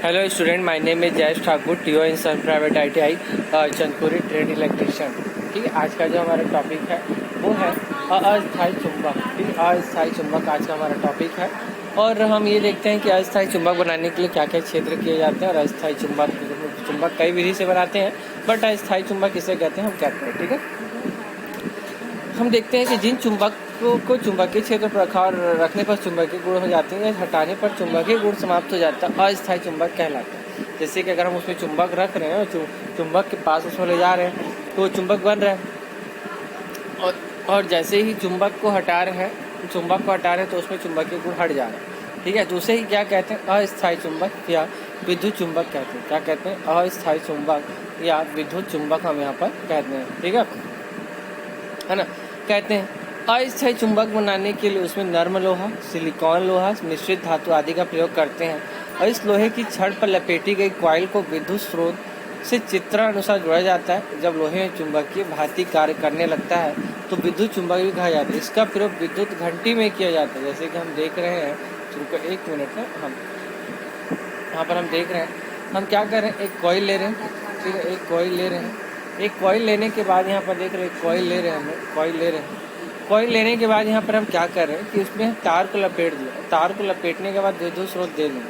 Hello student, my name is Jayesh Thakur, TO in sun private ITI Chandpuri trade electrician. ठीक है, आज का जो हमारा टॉपिक है वो है अस्थायी चुंबक। ठीक है, अस्थायी चुंबक आज का हमारा टॉपिक है। और हम ये देखते हैं कि अस्थायी चुंबक बनाने के लिए क्या क्या क्षेत्र किए जाते हैं और अस्थायी चुंबक कई विधि से बनाते हैं, बट अस्थायी चुंबक किसे कहते हैं हम कहते हैं। ठीक है, हम देखते हैं कि जिन चुंबक को चुंबकीय क्षेत्र पर रखने पर चुंबकीय गुण हो जाते हैं या हटाने पर चुंबकीय गुण समाप्त हो जाता है, अस्थायी चुंबक कहलाता है। जैसे कि अगर हम उसमें चुंबक रख रहे हैं और चुंबक के पास उसमें ले जा रहे हैं तो वो चुंबक बन रहा है, और जैसे ही चुंबक को हटा रहे हैं तो उसमें चुंबकीय गुण हट जा रहा है। ठीक है, तो उसे ही क्या कहते हैं, अस्थायी चुंबक या विद्युत चुंबक कहते हैं। क्या कहते हैं, अस्थायी चुंबक या विद्युत चुंबक हम यहाँ पर कहते हैं। ठीक है ना, कहते हैं अस्थायी चुंबक बनाने के लिए उसमें नर्म लोहा, सिलिकॉन लोहा, मिश्रित धातु आदि का प्रयोग करते हैं और इस लोहे की छड़ पर लपेटी गई कॉइल को विद्युत स्रोत से चित्रानुसार जोड़ा जाता है। जब लोहे में चुंबकीय भांति कार्य करने लगता है तो विद्युत चुंबक भी कहा जाता है। इसका प्रयोग विद्युत घंटी में किया जाता है। जैसे कि हम देख रहे हैं, रुको एक मिनट में, हम यहाँ पर हम देख रहे हैं, हम क्या कर रहे हैं, एक कॉइल ले रहे हैं। ठीक है, एक कॉइल ले रहे हैं। एक कॉइल लेने के बाद यहाँ पर देख रहे हैं, कॉइल ले रहे हैं, हमें कॉइल ले रहे हैं। कॉइल लेने के बाद यहाँ पर हम क्या कर रहे हैं कि उसमें तार को लपेट दिया। तार को लपेटने के बाद विद्युत स्रोत दे देंगे,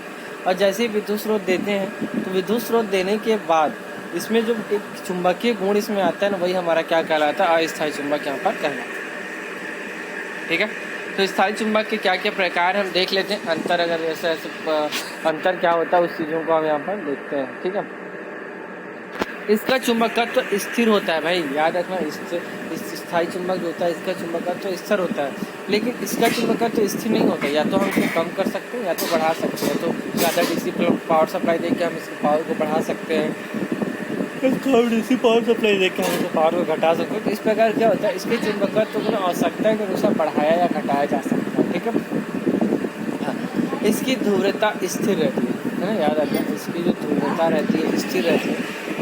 और जैसे ही विद्युत स्रोत देते हैं तो विद्युत स्रोत देने के बाद इसमें जो एक चुंबकीय गुण इसमें आता है ना, वही हमारा क्या कहलाता है, अस्थायी चुंबक यहाँ पर कहलाता है। ठीक है, तो स्थायी चुंबक के क्या क्या प्रकार हम देख लेते हैं। अंतर, अगर ऐसे अंतर क्या होता है उस चीज़ों को हम यहाँ पर देखते हैं। ठीक है, इसका चुंबकत्व तो स्थिर होता है भाई, याद रखना। इस स्थायी चुंबक जो होता है इसका चुंबकत्व तो स्थिर होता है, लेकिन इसका चुंबकत्व तो स्थिर नहीं होता। या तो हम इसको कम कर सकते हैं या तो बढ़ा सकते हैं। तो ज़्यादा DC पावर सप्लाई देकर हम इसकी पावर को बढ़ा सकते हैं, कम DC पावर सप्लाई देकर हम इसकी पावर को घटा सकते हैं। तो इस प्रकार क्या होता है, इसके चुंबकत्व को आवश्यकता के अनुसार बढ़ाया या घटाया जा सकता है। ठीक है, हाँ, इसकी ध्रुवता स्थिर रहती है ना, याद रखना। इसकी जो ध्रुवता रहती है स्थिर रहती है।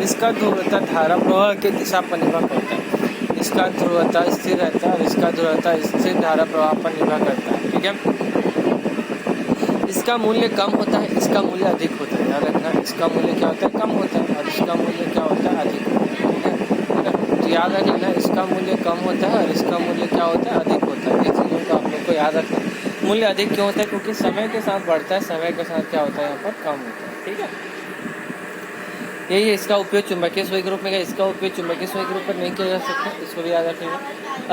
इसका ध्रुवता धारा प्रवाह की दिशा पर निर्भर करता है। इसका ध्रुवता स्थिर रहता है और इसका ध्रुवता स्थिर धारा प्रवाह पर निर्भर करता है। ठीक है, इसका मूल्य कम होता है, इसका मूल्य अधिक होता है। याद रखना, इसका मूल्य क्या होता है, कम होता है, और इसका मूल्य क्या होता है, अधिक होता है। ठीक है, तो याद रख लेना, इसका मूल्य कम होता है और इसका मूल्य क्या होता है, अधिक होता है। ये चीज़ों को आप लोग को याद रखना। मूल्य अधिक क्यों होता है, क्योंकि समय के साथ बढ़ता है, समय के साथ क्या होता है, यहाँ पर कम होता है। ठीक है, यही है इसका उपयोग चुंबकीय सुई के रूप में। इसका उपयोग चुंबकीय सुई के रूप में नहीं किया जा सकता, इसको भी याद रखिएगा।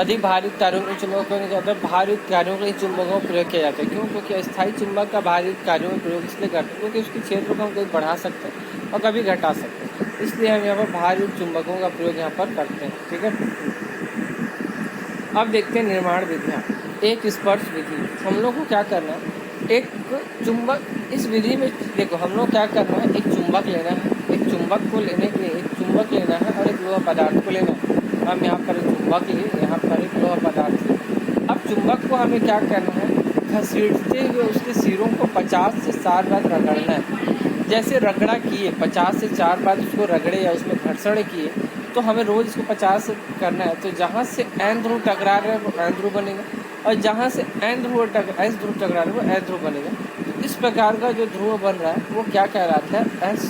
अधिक भारी कार्यों के चुंबकों को नहीं जाता है, भारी कार्यों के चुंबकों का प्रयोग किया जाता है। क्यों, क्योंकि अस्थायी चुंबक का भारी कार्यों में प्रयोग इसलिए करते हैं क्योंकि उसके क्षेत्र को हम कभी बढ़ा सकते हैं और कभी घटा सकते हैं, इसलिए हम यहाँ पर भारी चुंबकों का प्रयोग यहाँ पर करते हैं। ठीक है, अब देखते हैं निर्माण विधियाँ। एक स्पर्श विधि, हम लोग को क्या करना है, एक चुंबक, इस विधि में देखो हम लोग क्या करना है, एक चुंबक लेना है। एक चुंबक को लेने के लिए एक चुंबक लेना है और एक लोहा पदार्थ को लेना है। हम यहाँ पर एक चुंबक लिए, यहाँ पर एक लोहा पदार्थ लिए। अब चुंबक को हमें क्या करना है, घसीटते हुए उसके सिरों को 50 से 4 बार रगड़ना है। जैसे रगड़ा किए 50 से 4 बार उसको रगड़े या उसमें घर्षण किए, तो हमें रोज़ इसको 50 से करना है। तो जहाँ से एन ध्रुव टकरा रहा है वो एन ध्रुव बनेगा, और जहाँ से एस ध्रुव टकरा रहा है वो एस ध्रुव बनेगा। तो इस प्रकार का जो ध्रुव बन रहा है वो क्या कहलाता है, एस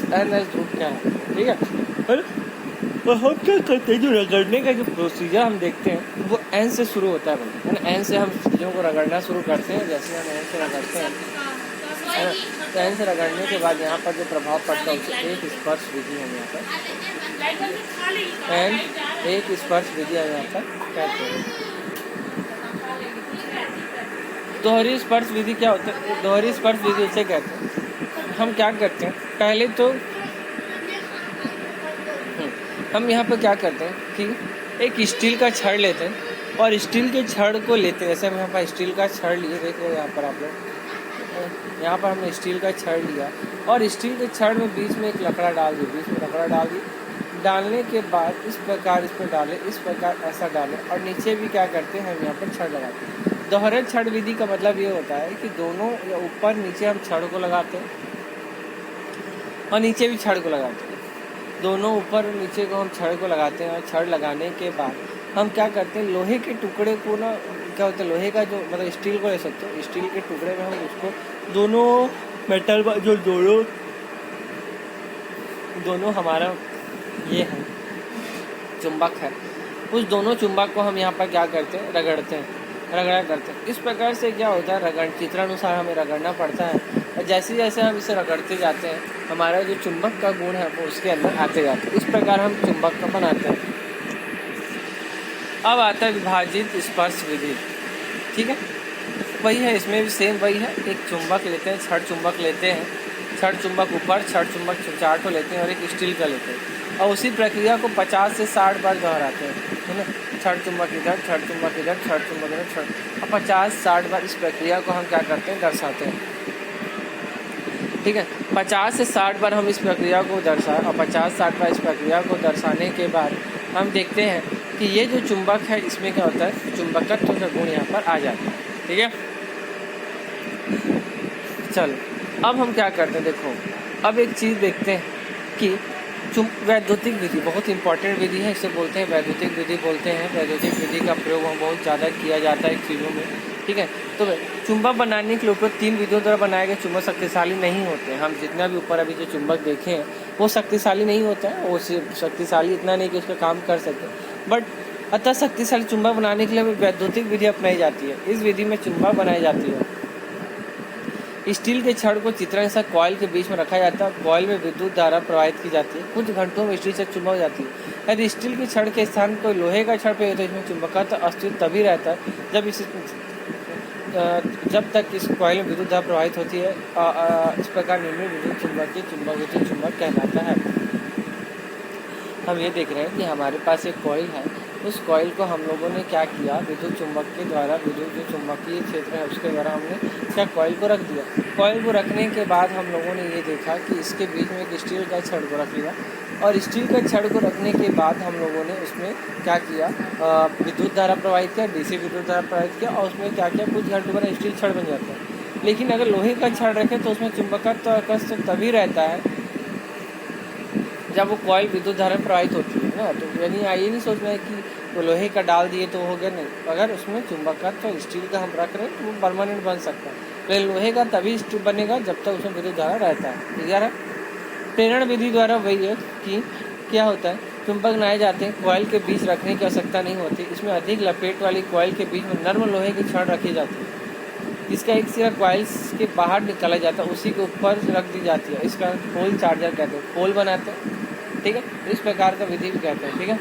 ध्रुव क्या है। ठीक है, और हम क्या करते हैं, जो रगड़ने का जो प्रोसीजर हम देखते हैं वो एन से शुरू होता है भाई, है ना। एन से हम चीज़ों को रगड़ना शुरू करते हैं। जैसे हम एन से रगड़ते हैं, है ना, तो एन से रगड़ने के बाद यहाँ पर जो प्रभाव पड़ता है उसे एक स्पर्श विधि हम यहाँ पर एन, एक स्पर्श विधि हम यहाँ पर कहते हैं। दोहरी स्पर्श विधि क्या होता है, दोहरी स्पर्श विधि उसे कहते हैं। हम क्या करते हैं, पहले तो हम यहाँ पर क्या करते हैं कि एक स्टील का छड़ लेते हैं और स्टील के छड़ को लेते हैं। जैसे हम यहाँ पर स्टील का छड़ लिए, देख रहे हो यहाँ पर आप लोग, यहाँ पर हमने स्टील का छड़ लिया और स्टील के छड़ में बीच में एक लकड़ा डाल दी, बीच में लकड़ा डाल दी। डालने के बाद इस प्रकार इस पर डालें, इस प्रकार ऐसा डालें, और नीचे भी क्या करते हैं, हम यहाँ पर छड़ लगाते हैं। दोहरे छड़ विधि का मतलब ये होता है कि दोनों या ऊपर नीचे हम छड़ को लगाते हैं और नीचे भी छड़ को लगाते हैं। दोनों ऊपर और नीचे को हम छड़ को लगाते हैं, और छड़ लगाने के बाद हम क्या करते हैं, लोहे के टुकड़े को ना, क्या होता है, लोहे का जो मतलब स्टील को ले सकते हो, स्टील के टुकड़े में हम उसको दोनों मेटल जो दोनों दोनों हमारा ये है चुंबक है, उस दोनों चुंबक को हम यहाँ पर क्या करते हैं, रगड़ते हैं, रगड़ा करते हैं। इस प्रकार से क्या होता है, चित्रानुसार हमें रगड़ना पड़ता है, और जैसे जैसे हम इसे रगड़ते जाते हैं हमारा जो चुंबक का गुण है वो उसके अंदर आते जाते हैं। इस प्रकार हम चुंबक का बनाते हैं। अब आता है विभाजित स्पर्श विधि। ठीक है, वही है, इसमें भी सेम वही है। एक चुंबक लेते हैं, छड़ चुंबक लेते हैं, छड़ चुंबक ऊपर, छड़ चुंबक 4 लेते हैं और एक स्टील का लेते हैं, और उसी प्रक्रिया को 50 से 60 बार दोहराते हैं, है ना। छड़ चुंबक इधर, छड़ चुंबक इधर, छड़ चुंबक इधर, छड़, और 50-60 बार इस प्रक्रिया को हम क्या करते हैं, दर्शाते हैं। ठीक है, 50 से 60 बार हम इस प्रक्रिया को दर्शाएं, और 50-60 बार इस प्रक्रिया को दर्शाने के बाद हम देखते हैं कि ये जो चुंबक है इसमें क्या होता है, चुंबकत्व का गुण यहाँ पर आ जाता है। ठीक है, चलो अब हम क्या करते हैं, देखो अब एक चीज़ देखते हैं कि वैद्युतिक विधि बहुत इंपॉर्टेंट विधि है, इसे बोलते हैं वैद्युतिक विधि बोलते हैं। वैद्युतिक विधि का प्रयोग बहुत ज़्यादा किया जाता है चीज़ों में। ठीक है, तो चुंबक बनाने के लिए उपयोग 3 विधियों द्वारा बनाए गए चुंबक शक्तिशाली नहीं होते हैं। हम जितना भी ऊपर अभी जो चुंबक देखे हैं वो शक्तिशाली नहीं होता है, वो शक्तिशाली इतना नहीं कि उसका काम कर सके, बट अतः शक्तिशाली चुंबक बनाने के लिए वैद्युतिक विधि अपनाई जाती है। इस विधि में चुंबक बनाई जाती है, स्टील के छड़ को चित्रण से कॉइल के बीच में रखा जाता है, कॉइल में विद्युत धारा प्रवाहित की जाती है, कुछ घंटों में स्टील से चुंबक हो जाती है। यदि स्टील के छड़ के स्थान कोई लोहे का छड़ पे हो तो इसमें चुंबकत्व अस्तित्व तभी रहता है जब तक इस कॉइल में विद्युत धारा प्रवाहित होती है। इस प्रकार निर्मित विद्युत चुंबक कहलाता है। हम ये देख रहे हैं कि हमारे पास एक कॉइल है, उस कॉइल को हम लोगों ने क्या किया, विद्युत चुंबक के द्वारा, विद्युत जो चुंबकीय क्षेत्र है उसके द्वारा हमने क्या कॉइल को रख दिया। कॉइल को रखने के बाद हम लोगों ने ये देखा कि इसके बीच में एक स्टील का छड़ को रख लिया, और स्टील का छड़ को रखने के बाद हम लोगों ने उसमें क्या किया, विद्युत धारा प्रवाहित किया, डीसी विद्युत धारा प्रवाहित किया, और उसमें क्या किया, कुछ घंटों बाद स्टील छड़ बन जाता है। लेकिन अगर लोहे का छड़ रखें तो उसमें चुंबकत्व तभी रहता है जब वो कॉइल विद्युत धारा प्रवाहित होती है ना। तो यानी ये नहीं सोचना है कि वो लोहे का डाल दिए तो हो गया, नहीं। अगर उसमें चुंबकत्व तो स्टील का हम रख रहे हैं तो वो परमानेंट बन सकता है, लेकिन लोहे का तभी स्टील बनेगा जब तक उसमें विद्युत धारा रहता है। क्लियर है। प्रेरण विधि द्वारा वही है कि क्या होता है, चुंबक बनाए जाते हैं, कॉइल के बीच रखने की आवश्यकता नहीं होती। इसमें अधिक लपेट वाली कॉइल के बीच में नर्म लोहे की छड़ रखी जाती है, इसका एक सिरा कॉइल के बाहर निकाला जाता है, उसी के ऊपर रख दी जाती है। इसका पोल चार्जर कहते हैं, पोल बनाते हैं। ठीक है, इस प्रकार का विधि भी कहते हैं। ठीक है,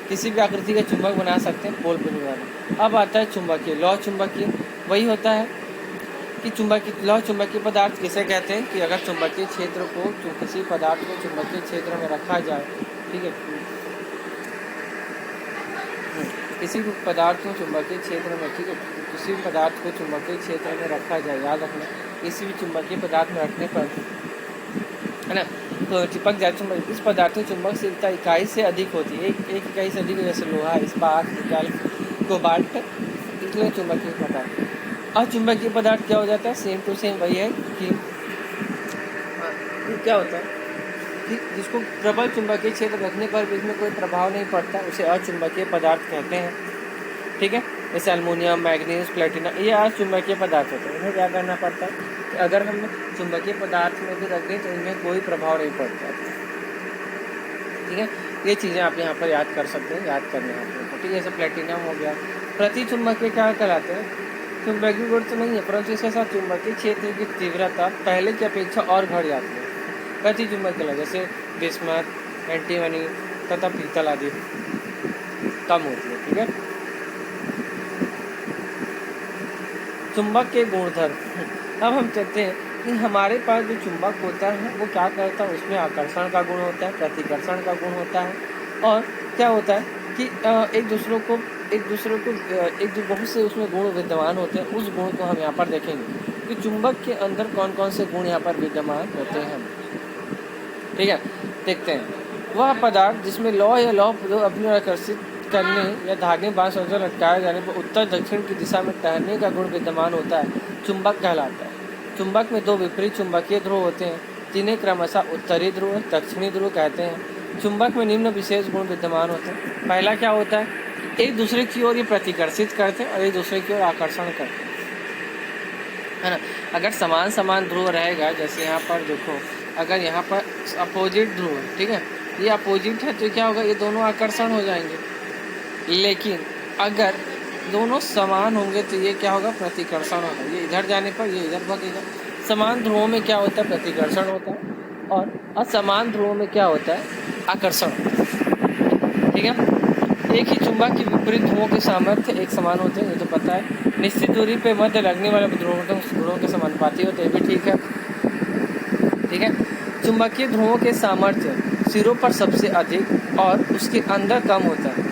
किसी भी आकृति का चुंबक बना सकते हैं पोल विधि द्वारा। अब आता है चुंबकीय, लौह चुंबकीय। वही होता है कि लौह चुंबकीय पदार्थ किसे कहते हैं कि अगर चुंबकीय क्षेत्र को किसी पदार्थ को चुंबकीय क्षेत्र में रखा जाए, ठीक है, किसी भी पदार्थ को चुंबकीय क्षेत्र में, ठीक है, किसी भी पदार्थ को चुंबकीय क्षेत्र में रखा जाए, याद रखना, किसी भी चुंबकीय पदार्थ में रखने पर, है ना, तो चिपक जाए चुंबक। इस पदार्थ की चुंबकशीलता इकाई से अधिक होती है, एक इकाई से अधिक, जैसे लोहा, इस्पात, निकल, कोबाल्ट, इसलिए चुंबकीय पदार्थ। अचुंबकीय पदार्थ क्या हो जाता है, सेम टू सेम वही है कि क्या होता है कि जिसको प्रबल चुंबकीय क्षेत्र रखने पर भी इसमें कोई प्रभाव नहीं पड़ता, उसे अचुंबकीय पदार्थ कहते हैं। ठीक है, जैसे अल्मोनियम, मैग्नीज, प्लेटिनम, ये अचुंबकीय पदार्थ होते हैं। इन्हें क्या करना पड़ता है कि अगर हम चुंबकीय पदार्थ में भी रख दें तो इनमें कोई प्रभाव नहीं पड़ता। ठीक है, ये चीज़ें आप यहाँ पर याद कर सकते हैं, याद करने आपको। ठीक है, जैसे प्लेटिनम हो गया। प्रति चुंबकीय क्या कहलाते हैं, चुंबकीय गुण तो नहीं है, परंतु इसके साथ चुंबकीय क्षेत्र की तीव्रता पहले की अपेक्षा और बढ़ जाती है। प्रति चुंबकीय जैसे बिस्मथ, एंटीमनी तथा पीतल आदि कम होती है। ठीक है, चुंबक के गुणधर्म। अब हम कहते हैं कि हमारे पास जो चुंबक होता है वो क्या करता है, उसमें आकर्षण का गुण होता है, प्रतिकर्षण का गुण होता है, और क्या होता है कि एक दूसरे को बहुत से उसमें गुण विद्यमान होते हैं। उस गुण को हम यहाँ पर देखेंगे कि चुंबक के अंदर कौन कौन से गुण यहाँ पर विद्यमान होते हैं। ठीक है, देखते हैं। वह पदार्थ जिसमें लौह या लौह अपने आकर्षित करने या धागे बांस वगैरह लटकाए जाने पर उत्तर दक्षिण की दिशा में टहलने का गुण विद्यमान होता है, चुंबक कहलाता है। चुंबक में 2 विपरीत चुंबकीय ध्रुव होते हैं, जिन्हें क्रमशः उत्तरी ध्रुव और दक्षिणी ध्रुव कहते हैं। चुंबक में निम्न विशेष गुण विद्यमान होते हैं। पहला क्या होता है, एक दूसरे की ओर ये प्रतिकर्षित करते हैं और एक दूसरे की ओर आकर्षण करते हैं, है ना। अगर समान ध्रुव रहेगा, जैसे यहाँ पर देखो अगर यहाँ पर अपोजिट ध्रुव है, ठीक है, ये अपोजिट है तो क्या होगा, ये दोनों आकर्षण हो जाएंगे। लेकिन अगर दोनों समान होंगे तो ये क्या होगा, प्रतिकर्षण होगा। ये इधर जाने पर ये इधर भागेगा। समान ध्रुवों में क्या होता है, प्रतिकर्षण होता है, और असमान ध्रुवों में क्या होता है, आकर्षण होता है। ठीक है, एक ही चुंबक के विपरीत ध्रुवों के सामर्थ्य एक समान होते हैं, ये तो पता है। निश्चित दूरी पे मध्य लगने वाले ध्रुवों के समानुपाती होते हैं, ये भी ठीक है। ठीक है, चुंबकीय ध्रुवों के सामर्थ्य सिरों पर सबसे अधिक और उसके अंदर कम होता है।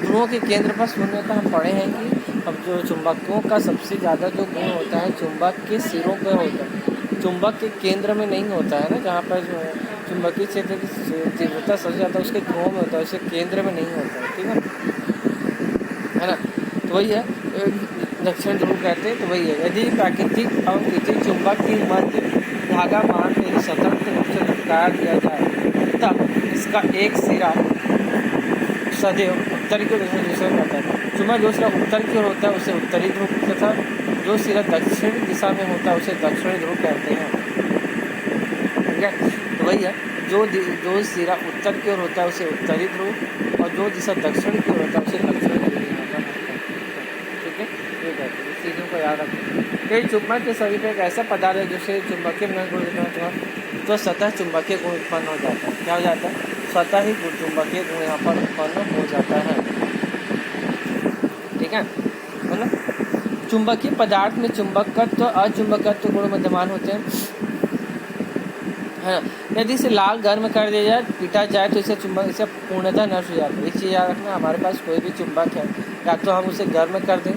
ध्रुवों के केंद्र पर शून्य का हम पढ़े हैं कि अब जो चुंबकों का सबसे ज़्यादा जो गुण होता है चुंबक के सिरों पर होता है, चुंबक के केंद्र में नहीं होता है ना, जहाँ पर जो चुंबकीय क्षेत्र की तीव्रता सबसे ज़्यादा उसके ध्रुवों में होता है, उसके केंद्र में नहीं होता है। ठीक है ना, तो वही है दक्षिण ध्रुव कहते हैं। तो वही है, यदि प्राकृतिक और किसी चुंबक की मध्य धागा मान के स्वतंत्र रूप से लटका दिया जाए तब इसका एक सिरा सदैव उत्तर की ओर दूसरे में होता है। चुंबक जो सिरा उत्तर की ओर होता है उसे उत्तरी ध्रुव तथा जो सिरा दक्षिण दिशा में होता है उसे दक्षिणी ध्रुव कहते हैं। ठीक है, तो वही है, जो सिरा उत्तर की ओर होता है उसे उत्तरी ध्रुव और जो दिशा दक्षिण की ओर होता है उसे दक्षिणी ध्रुव। ठीक है, ये कहते हैं, इस चीज़ों को याद रखें। कई चुंबक के शरीर एक ऐसा पदार्थ है जिससे चुंबकीय गुण तो सतह चुंबकीय गुण उत्पन्न हो जाता है। क्या हो जाता है, स्वतः ही चुंबकीय गुण यहाँ पर उत्पन्न हो जाता है। ठीक है, मतलब चुंबकीय पदार्थ में चुंबकत्व अचुंबकत्व गुण विद्यमान होते हैं, है ना। यदि इसे लाल गर्म कर दिया जाए, पीटा जाए तो इसे पूर्णतः नष्ट हो जाता है। एक चीज़ याद रखना, हमारे पास कोई भी चुंबक है, या तो हम उसे गर्म कर दें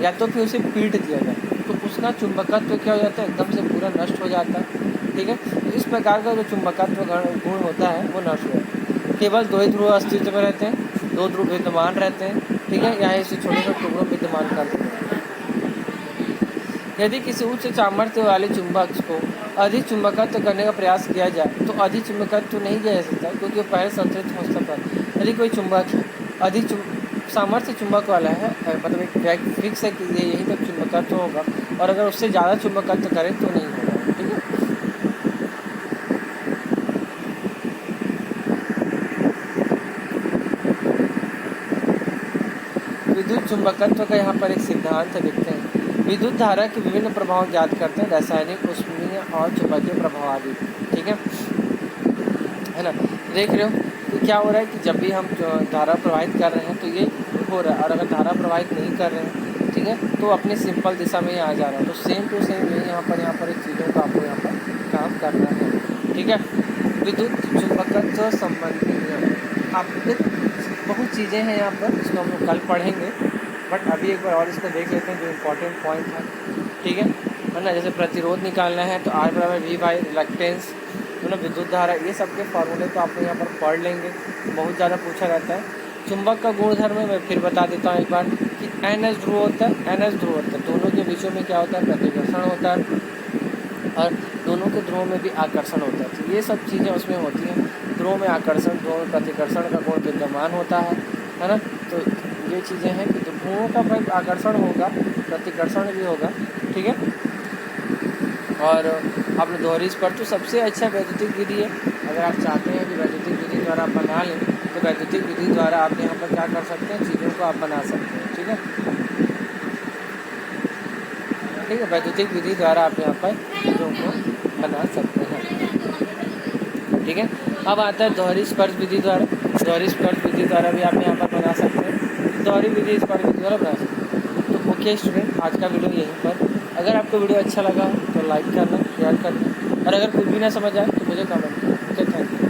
या तो फिर उसे पीट दिया जाए, तो उसका चुंबकत्व क्या हो जाता है, एकदम से पूरा नष्ट हो जाता है। ठीक है, तो इस प्रकार का जो चुंबकत्व गुण होता है वो नष्ट हो जाता है। केवल दो ही ध्रुव अस्तित्व में रहते हैं, दो ध्रुव विद्यमान रहते हैं। ठीक है, यहाँ इसे छोटे छोटे टुकड़ों विद्यमान कर देते हैं। यदि किसी उच्च सामर्थ्य वाले चुंबक को अधिक चुंबकत्व करने का प्रयास किया जाए तो अधिक चुंबकत्व नहीं किया जा सकता, क्योंकि वो पहले संतुलित हो सकता है। यदि कोई चुंबक अधिक सामर्थ्य चुंबक वाला है, मतलब एक फिक्स है कि ये यहीं तक चुंबकत्व होगा, और अगर उससे ज़्यादा चुंबकत्व करें तो नहीं होगा। ठीक है, विद्युत चुंबकत्व का यहाँ पर एक सिद्धांत देखते हैं। विद्युत धारा के विभिन्न प्रभाव ज्ञात करते हैं, रासायनिक, ऊष्मीय और चुंबकीय प्रभाव आदि। ठीक है ना, देख रहे हो कि क्या हो रहा है कि जब भी हम धारा प्रवाहित कर रहे हैं तो ये हो रहा है, और अगर धारा प्रवाहित नहीं कर रहे हैं, ठीक है, तो अपनी सिंपल दिशा में ही आ जा रहा है। तो सेम टू सेम यही यहाँ पर एक चीज़ों का आपको यहाँ पर काम करना है। ठीक है, विद्युत चुंबकत्व संबंधी आप बहुत चीज़ें हैं यहाँ पर, इसको हम लोग कल पढ़ेंगे, बट अभी एक बार और इसको देख लेते हैं जो इम्पोर्टेंट पॉइंट है। ठीक है ना, जैसे प्रतिरोध निकालना है तो R = V बाई रिलक्टेंस, मतलब विद्युत धारा, ये सब के फॉर्मूले तो आप यहाँ पर पढ़ लेंगे, बहुत ज़्यादा पूछा रहता है। चुंबक का गुणधर्म मैं फिर बता देता हूँ एक बार कि NS ध्रुव होता है, NS ध्रुव होता है, दोनों के बीचों में क्या होता है, प्रतिकर्षण होता है, और दोनों के ध्रुवों में भी आकर्षण होता है। तो ये सब चीज़ें उसमें होती हैं, ध्रुवों में आकर्षण, ध्रुवों में प्रतिकर्षण का गुण विद्यमान होता है ना। तो ये चीज़ें हैं कि ध्रुवों का भाई आकर्षण होगा, प्रतिकर्षण भी होगा। ठीक है, और आपने दोहरी स्पर्श तो सबसे अच्छा वैद्युतिक विधि है। अगर आप चाहते हैं कि वैद्युतिक विधि द्वारा आप बना लें तो वैद्युतिक विधि द्वारा आप यहाँ पर क्या कर सकते हैं, चीज़ों को आप बना सकते हैं। ठीक है, ठीक है, वैद्युतिक विधि द्वारा आप यहाँ पर चीज़ों को बना सकते हैं। ठीक है, अब आता है दोहरी स्पर्श विधि द्वारा। दोहरी स्पर्श विधि द्वारा भी आप यहाँ पर बना सकते हैं, दोहरी विधि स्पर्श विधि द्वारा बना सकते हैं। तो ओके स्टूडेंट, आज का वीडियो यहीं पर। अगर आपको वीडियो अच्छा लगा तो लाइक करना, शेयर करना, और अगर कुछ भी ना समझ आए तो मुझे कमेंट करना। Okay, thank you.